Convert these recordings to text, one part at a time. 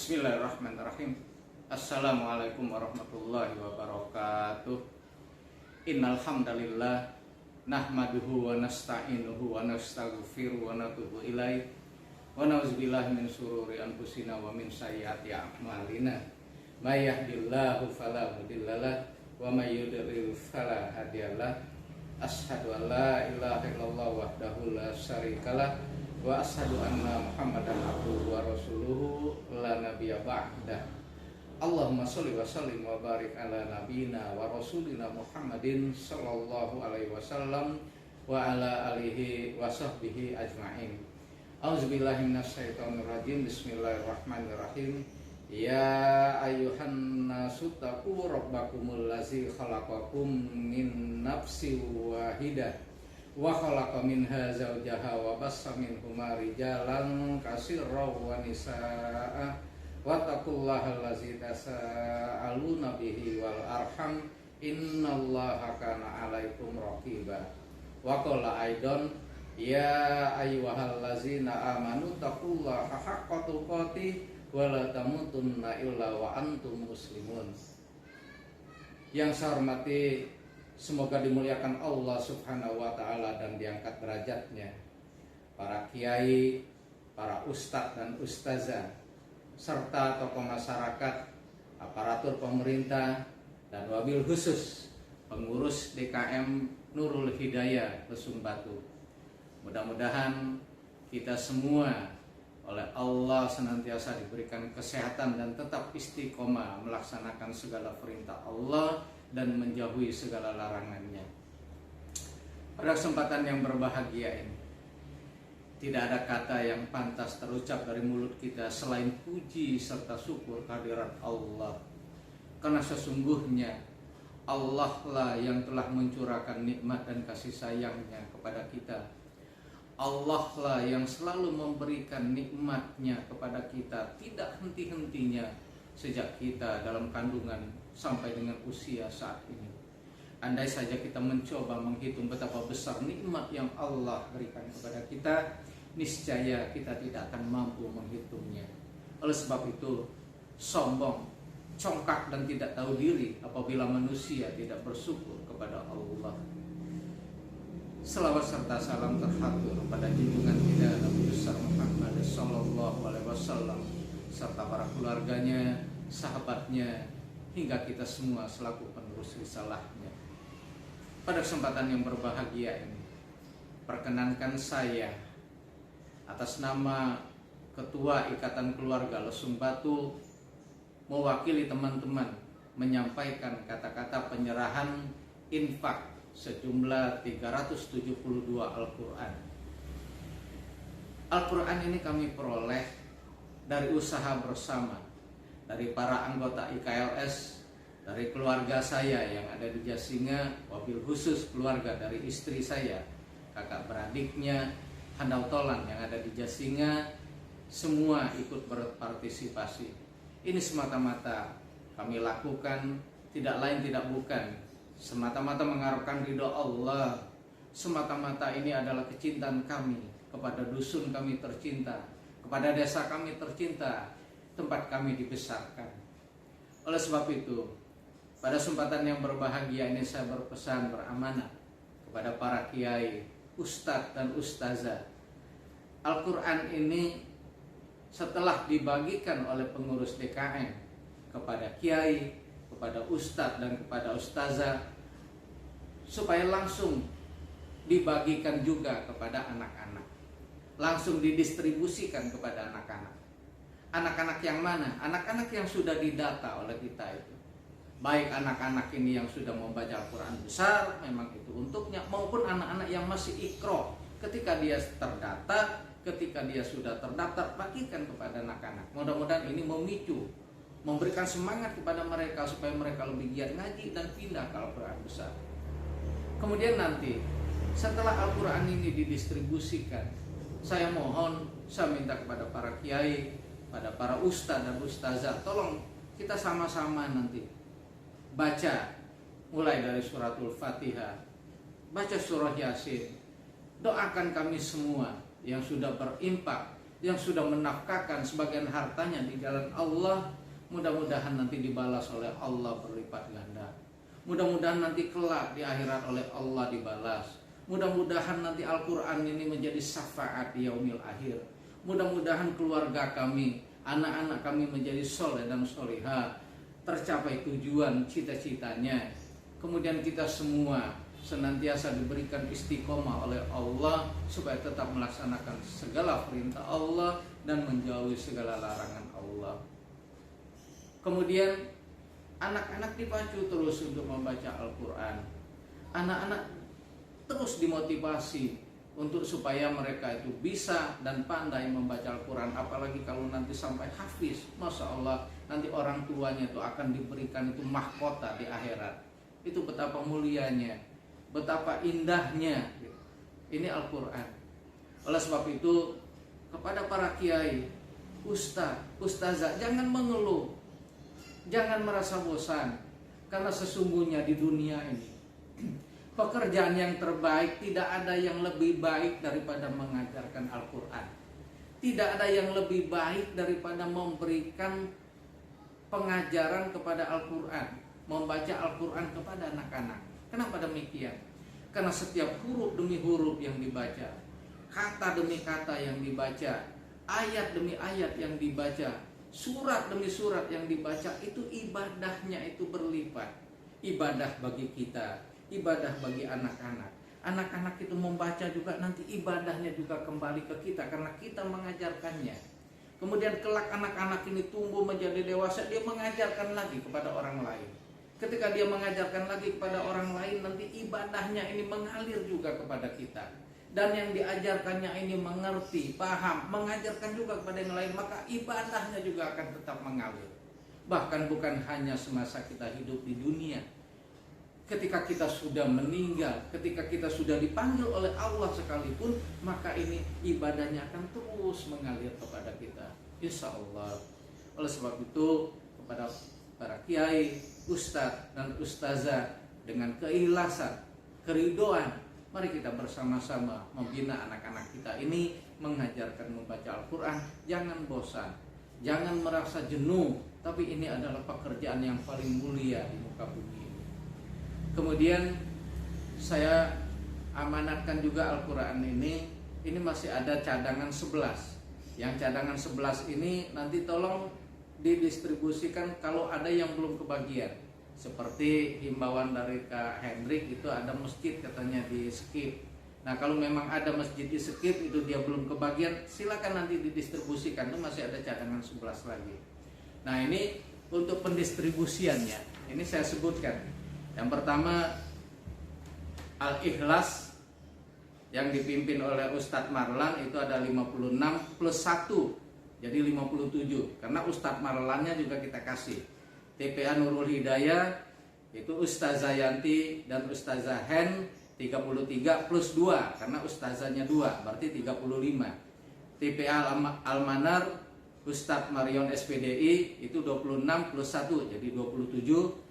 Bismillahirrahmanirrahim. Assalamualaikum warahmatullahi wabarakatuh. Innal hamdalillah nahmaduhu wa nasta'inuhu wa nastaghfiruhu wa natubu ilaih wa na'udzubillahi min syururi anfusina wa min sayyiati a'malina. May yahdihillahu fala mudhillalah wa may yudlil fala hadiyalah. Asyhadu an la ilaha illallah wahdahu la syarikalah wa asyhadu anna Muhammadan abduhu wa rasuluhu la nabiyya ba'dah. Allahumma sholli wa sallim wa barik ala nabiyyina wa rasulina Muhammadin sallallahu alaihi wasallam wa ala alihi wa sahbihi ajma'in. Auzubillahi minasyaitonir rajim. Bismillahirrahmanirrahim. Ya ayyuhan nasu taqu rabbakumul ladzi khalaqakum min nafsin wahidah wa khalaqa minha zawjaha wa bassa minhuma rijalan katsiran wa nisaa wattaqullaha allazi tasaaluna bihi wal arham innallaha kana 'alaikum raqiba. Wa qala aidan ya ayyuhallazina amanu taqullaha haqqa tuqatih wa la tamutunna illa wa antum muslimun. Yang saya hormati, semoga dimuliakan Allah Subhanahu wa ta'ala dan diangkat derajatnya para kiai, para ustadz dan ustazah, serta tokoh masyarakat, aparatur pemerintah, dan wabil khusus pengurus DKM Nurul Hidayah Lesung Batu. Mudah-mudahan kita semua oleh Allah senantiasa diberikan kesehatan dan tetap istiqomah melaksanakan segala perintah Allah dan menjauhi segala larangannya. Pada kesempatan yang berbahagia ini, tidak ada kata yang pantas terucap dari mulut kita selain puji serta syukur kehadirat Allah. Karena sesungguhnya Allah lah yang telah mencurahkan nikmat dan kasih sayangnya kepada kita. Allah lah yang selalu memberikan nikmatnya kepada kita tidak henti-hentinya sejak kita dalam kandungan sampai dengan usia saat ini. Andai saja kita mencoba menghitung betapa besar nikmat yang Allah berikan kepada kita, niscaya kita tidak akan mampu menghitungnya. Oleh sebab itu, sombong, congkak dan tidak tahu diri apabila manusia tidak bersyukur kepada Allah. Selawat serta salam terhatur pada junjungan kita Nabi besar Muhammad sallallahu alaihi wasallam serta para keluarganya, sahabatnya, hingga kita semua selaku penerus risalahnya. Pada kesempatan yang berbahagia ini, perkenankan saya atas nama Ketua Ikatan Keluarga Lesung Batu mewakili teman-teman menyampaikan kata-kata penyerahan infak sejumlah 372 Al-Quran. Al-Quran ini kami peroleh dari usaha bersama dari para anggota IKLS, dari keluarga saya yang ada di Jasinga, wabil khusus keluarga dari istri saya, kakak beradiknya, Handau Tolan yang ada di Jasinga, semua ikut berpartisipasi. Ini semata-mata kami lakukan, tidak lain tidak bukan semata-mata mengharapkan ridho Allah. Semata-mata ini adalah kecintaan kami kepada dusun kami tercinta, kepada desa kami tercinta, tempat kami dibesarkan. Oleh sebab itu, pada kesempatan yang berbahagia ini saya berpesan beramanah kepada para kiai, ustadz dan ustazah. Al-Quran ini setelah dibagikan oleh pengurus DKM kepada kiai, kepada ustadz dan kepada ustazah, supaya langsung dibagikan juga kepada anak-anak, langsung didistribusikan kepada anak-anak. Anak-anak yang mana? Anak-anak yang sudah didata oleh kita itu, baik anak-anak ini yang sudah membaca Al-Quran besar, memang itu untuknya, maupun anak-anak yang masih ikro. Ketika dia terdata, ketika dia sudah terdaftar, bagikan kepada anak-anak. Mudah-mudahan ini memicu, memberikan semangat kepada mereka supaya mereka lebih giat ngaji dan pindah ke Al-Quran besar. Kemudian nanti setelah Al-Quran ini didistribusikan, saya mohon, saya minta kepada para kiai, pada para ustadz dan ustazah, tolong kita sama-sama nanti baca mulai dari suratul Fatihah, baca surah Yasin, doakan kami semua yang sudah berimpak yang sudah menafkahkan sebagian hartanya di jalan Allah, mudah-mudahan nanti dibalas oleh Allah berlipat ganda. Mudah-mudahan nanti kelak di akhirat oleh Allah dibalas. Mudah-mudahan nanti Al-Quran ini menjadi syafaat di yaumil akhir. Mudah-mudahan keluarga kami, anak-anak kami menjadi soleh dan solihah, tercapai tujuan cita-citanya. Kemudian kita semua senantiasa diberikan istiqomah oleh Allah supaya tetap melaksanakan segala perintah Allah dan menjauhi segala larangan Allah. Kemudian anak-anak dipacu terus untuk membaca Al-Quran. Anak-anak terus dimotivasi untuk supaya mereka itu bisa dan pandai membaca Al-Quran. Apalagi kalau nanti sampai hafiz, Masya Allah, nanti orang tuanya itu akan diberikan itu mahkota di akhirat. Itu betapa mulianya, betapa indahnya ini Al-Quran. Oleh sebab itu, kepada para kiai, ustaz, ustazah, jangan mengeluh, jangan merasa bosan, karena sesungguhnya di dunia ini pekerjaan yang terbaik tidak ada yang lebih baik daripada mengajarkan Al-Quran. Tidak ada yang lebih baik daripada memberikan pengajaran kepada Al-Quran, membaca Al-Quran kepada anak-anak. Kenapa demikian? Karena setiap huruf demi huruf yang dibaca, kata demi kata yang dibaca, ayat demi ayat yang dibaca, surat demi surat yang dibaca, itu ibadahnya itu berlipat. Ibadah bagi kita, ibadah bagi anak-anak. Anak-anak itu membaca juga nanti ibadahnya juga kembali ke kita karena kita mengajarkannya. Kemudian kelak anak-anak ini tumbuh menjadi dewasa, dia mengajarkan lagi kepada orang lain. Ketika dia mengajarkan lagi kepada orang lain, nanti ibadahnya ini mengalir juga kepada kita. Dan yang diajarkannya ini mengerti, paham, mengajarkan juga kepada yang lain, maka ibadahnya juga akan tetap mengalir. Bahkan bukan hanya semasa kita hidup di dunia, ketika kita sudah meninggal, ketika kita sudah dipanggil oleh Allah sekalipun, maka ini ibadahnya akan terus mengalir kepada kita, insya Allah. Oleh sebab itu, kepada para kiai, ustadz dan ustazah, dengan keikhlasan, keridoan, mari kita bersama-sama membina anak-anak kita ini, mengajarkan membaca Al-Quran. Jangan bosan, jangan merasa jenuh, tapi ini adalah pekerjaan yang paling mulia di muka bumi ini. Kemudian saya amanatkan juga Al-Quran ini masih ada cadangan 11. Yang cadangan 11 ini nanti tolong didistribusikan kalau ada yang belum kebagian. Seperti himbauan dari Kak Hendrik, itu ada masjid katanya di skip. Nah kalau memang ada masjid di skip itu dia belum kebagian, silakan nanti didistribusikan, itu masih ada cadangan 11 lagi. Nah ini untuk pendistribusiannya, ini saya sebutkan. Yang pertama Al-Ikhlas yang dipimpin oleh Ustadz Marlan, itu ada 56 plus 1 jadi 57, karena Ustadz Marlannya juga kita kasih. TPA Nurul Hidayah itu Ustazah Yanti dan Ustazah Hen 33 plus 2, karena ustazahnya 2 berarti 35. TPA Al-Manar Ustadz Marion SPDI itu 26 plus 1 jadi 27.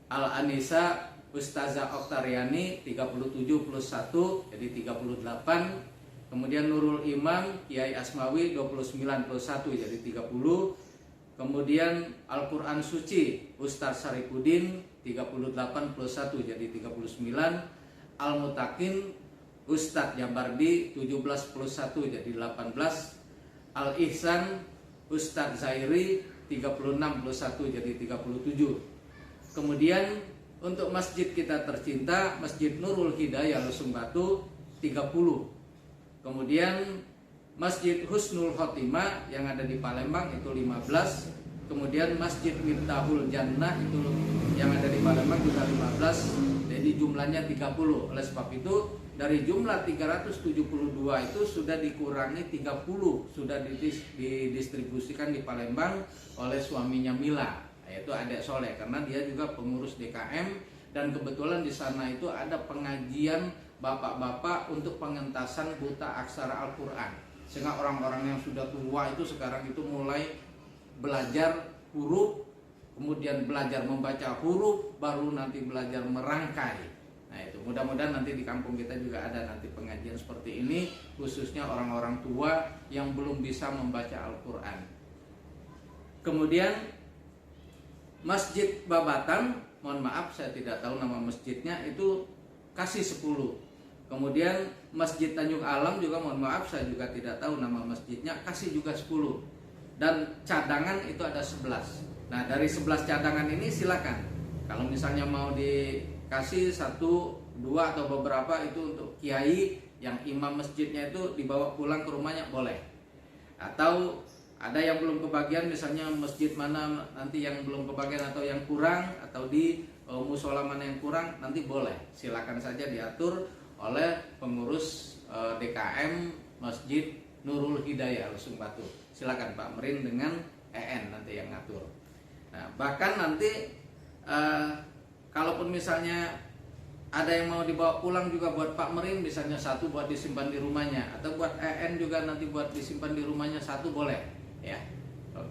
Al-Anisa Ustazah Oktariani 37 plus 1 jadi 38. Kemudian Nurul Imam Kiai Asmawi 29 plus 1 jadi 30. Kemudian Al-Quran Suci Ustaz Saripudin 38 plus 1 jadi 39. Al-Mutakin Ustaz Jabardi 17 plus 1 jadi 18. Al-Ihsan Ustaz Zairi 36 plus 1 jadi 37. Kemudian untuk masjid kita tercinta, Masjid Nurul Hidayah Lesung Batu 30. Kemudian Masjid Husnul Khotimah yang ada di Palembang itu 15. Kemudian Masjid Miftahul Jannah itu yang ada di Palembang juga 15. Jadi jumlahnya 30. Oleh sebab itu dari jumlah 372 itu sudah dikurangi 30, sudah didistribusikan di Palembang oleh suaminya Mila, yaitu Adek Soleh, karena dia juga pengurus DKM dan kebetulan di sana itu ada pengajian bapak-bapak untuk pengentasan buta aksara Al-Quran, sehingga orang-orang yang sudah tua itu sekarang itu mulai belajar huruf, kemudian belajar membaca huruf, baru nanti belajar merangkai. Nah itu mudah-mudahan nanti di kampung kita juga ada nanti pengajian seperti ini, khususnya orang-orang tua yang belum bisa membaca Al-Quran. Kemudian Masjid Babatan, mohon maaf saya tidak tahu nama masjidnya, itu kasih 10. Kemudian Masjid Tanjung Alam juga mohon maaf saya juga tidak tahu nama masjidnya, kasih juga 10. Dan cadangan itu ada 11. Nah dari 11 cadangan ini silakan, kalau misalnya mau dikasih 1, 2 atau beberapa itu untuk kiai yang imam masjidnya itu dibawa pulang ke rumahnya boleh. Atau ada yang belum kebagian, misalnya masjid mana nanti yang belum kebagian atau yang kurang, atau di musola mana yang kurang, nanti boleh. Silakan saja diatur oleh pengurus DKM Masjid Nurul Hidayah Lesung Batu. Silakan Pak Merin dengan EN nanti yang ngatur. Nah, bahkan nanti kalaupun misalnya ada yang mau dibawa pulang juga buat Pak Merin, misalnya 1 buat disimpan di rumahnya, atau buat EN juga nanti buat disimpan di rumahnya 1 boleh, ya.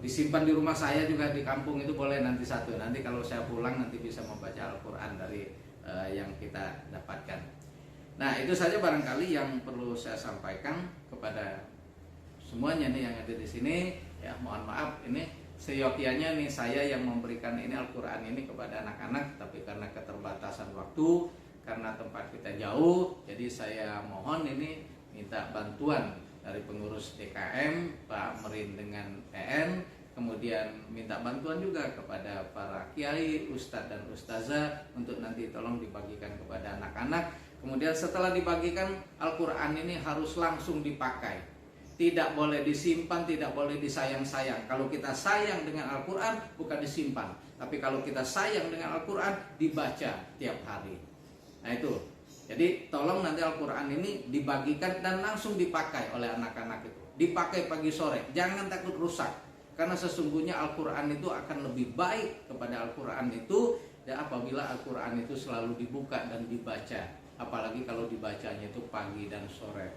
Disimpan di rumah saya juga di kampung itu boleh nanti 1. Nanti kalau saya pulang nanti bisa membaca Al-Quran dari yang kita dapatkan. Nah itu saja barangkali yang perlu saya sampaikan kepada semuanya nih yang ada di sini. Ya mohon maaf ini seyogianya nih saya yang memberikan ini Al-Quran ini kepada anak-anak, tapi karena keterbatasan waktu, karena tempat kita jauh, jadi saya mohon ini minta bantuan dari pengurus DKM Pak Merin dengan EN, kemudian minta bantuan juga kepada para kiai, ustadz dan ustazah untuk nanti tolong dibagikan kepada anak-anak. Kemudian setelah dibagikan Al-Quran ini harus langsung dipakai, tidak boleh disimpan, tidak boleh disayang-sayang. Kalau kita sayang dengan Al-Quran bukan disimpan, tapi kalau kita sayang dengan Al-Quran dibaca tiap hari. Nah itu, jadi tolong nanti Al-Quran ini dibagikan dan langsung dipakai oleh anak-anak itu. Dipakai pagi sore, jangan takut rusak. Karena sesungguhnya Al-Quran itu akan lebih baik kepada Al-Quran itu ya apabila Al-Quran itu selalu dibuka dan dibaca. Apalagi kalau dibacanya itu pagi dan sore.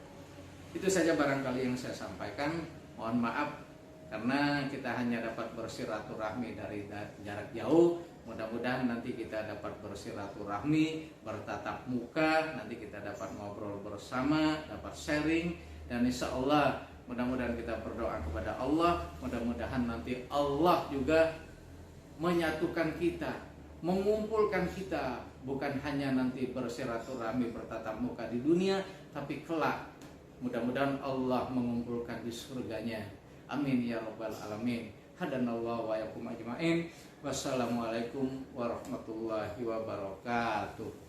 Itu saja barangkali yang saya sampaikan. Mohon maaf karena kita hanya dapat bersilaturahmi dari jarak jauh. Mudah-mudahan nanti kita dapat bersilaturahmi, bertatap muka, nanti kita dapat ngobrol bersama, dapat sharing, dan insya Allah mudah-mudahan kita berdoa kepada Allah, mudah-mudahan nanti Allah juga menyatukan kita, mengumpulkan kita, bukan hanya nanti bersilaturahmi bertatap muka di dunia, tapi kelak mudah-mudahan Allah mengumpulkan di surganya. Amin ya rabbal alamin. Hadanallahu wa yakum ajmain. Wassalamualaikum warahmatullahi wabarakatuh.